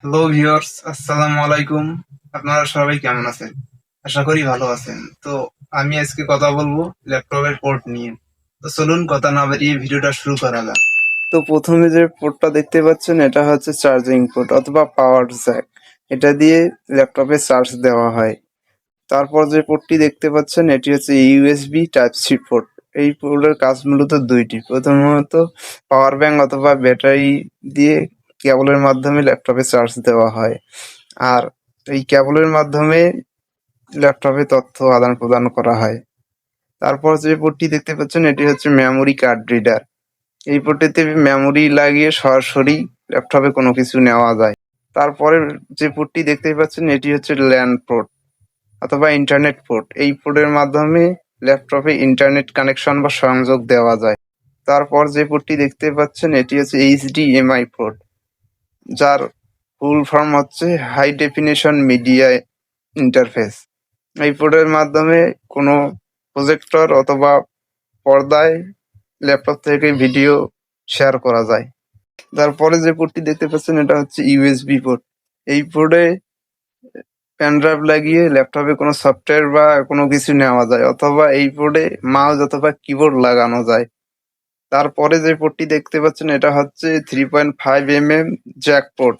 Hello viewers, আসসালামু আলাইকুম। আপনারা সবাই কেমন আছেন? আশা করি ভালো আছেন। তো আমি আজকে কথা বলবো ল্যাপটপের পোর্ট নিয়ে। তো চলুন কথা না বাড়িয়ে ভিডিওটা শুরু করা যাক। তো প্রথমে যে পোর্টটা দেখতে পাচ্ছেন এটা হচ্ছে চার্জিং পোর্ট অথবা পাওয়ার জ্যাক। এটা দিয়ে ল্যাপটপে চার্জ দেওয়া হয়। তারপর যে পোর্টটি দেখতে পাচ্ছেন এটি হচ্ছে ইউএসবি টাইপ সি পোর্ট। এই পোর্টের কাজ মূলত দুইটি। প্রথমত পাওয়ার ব্যাংক অথবা ব্যাটারি দিয়ে কেবলের মাধ্যমে ল্যাপটপে চার্জ দেওয়া হয়। আর এই কেবলের মাধ্যমে ল্যাপটপে তথ্য আদান প্রদান করা হয়। তারপর যে পোর্টটি দেখতে পাচ্ছেন এটি হচ্ছে মেমোরি কার্ড রিডার। এই পোর্টটিতে মেমোরি লাগিয়ে সরাসরি ল্যাপটপে কোনো কিছু নেওয়া যায়। তারপরে যে পোর্টটি দেখতে পাচ্ছেন এটি হচ্ছে ল্যান পোর্ট অথবা ইন্টারনেট পোর্ট। এই পোর্টের মাধ্যমে ল্যাপটপে ইন্টারনেট কানেকশন বা সংযোগ দেওয়া যায়। তারপর যে পোর্টটি দেখতে পাচ্ছেন এটি হচ্ছে এইচডিএমআই পোর্ট, যার ফুল ফর্ম হচ্ছে হাই ডেফিনিশন মিডিয়া ইন্টারফেস। এই পোর্টের মাধ্যমে কোনো প্রজেক্টর অথবা পর্দায় ল্যাপটপ থেকে ভিডিও শেয়ার করা যায়। তারপরে যে পোর্টটি দেখতে পাচ্ছেন এটা হচ্ছে ইউএসবি পোর্ট। এই পোর্টে পেন ড্রাইভ লাগিয়ে ল্যাপটপে কোনো সফটওয়্যার বা কোনো কিছু নেওয়া যায়, অথবা এই পোর্টে মাউস অথবা কিবোর্ড লাগানো যায়। তারপরে যে পোর্টটি দেখতে পাচ্ছেন এটা হচ্ছে 3.5 mm জ্যাক পোর্ট।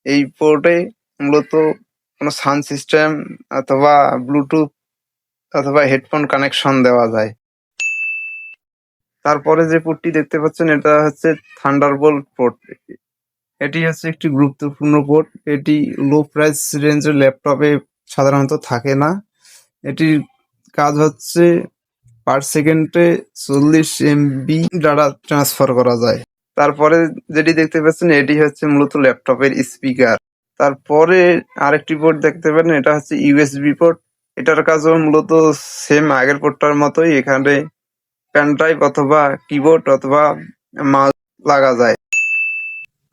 এই পোর্টে মূলত কোনো সাউন্ড সিস্টেম অথবা ব্লুটুথ অথবা হেডফোন কানেকশন দেওয়া যায়। তারপরে যে পোর্টটি দেখতে পাচ্ছেন এটা হচ্ছে থান্ডারবোল্ট পোর্ট। এটি হচ্ছে একটি গুরুত্বপূর্ণ পোর্ট। এটি লো প্রাইস রেঞ্জের ল্যাপটপে সাধারণত থাকে না। এটির কাজ হচ্ছে পার সেকেন্ডে 40 MB ডাটা ট্রান্সফার করা যায়। তারপরে যেটি দেখতে পাচ্ছেন এটি হচ্ছে মূলত ল্যাপটপের স্পিকার। তারপরে আরেকটি পোর্ট দেখতে পারেন, এটা হচ্ছে ইউএসবি পোর্ট। এটার কাজও মূলত সেম আগের পোর্টটার মতোই। এখানে পেন ড্রাইভ অথবা কিবোর্ড অথবা মাউস লাগা যায়।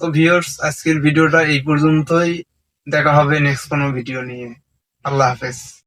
তো ভিউয়ার্স, আজকের ভিডিওটা এই পর্যন্তই। দেখা হবে নেক্সট কোনো ভিডিও নিয়ে। আল্লাহ হাফেজ।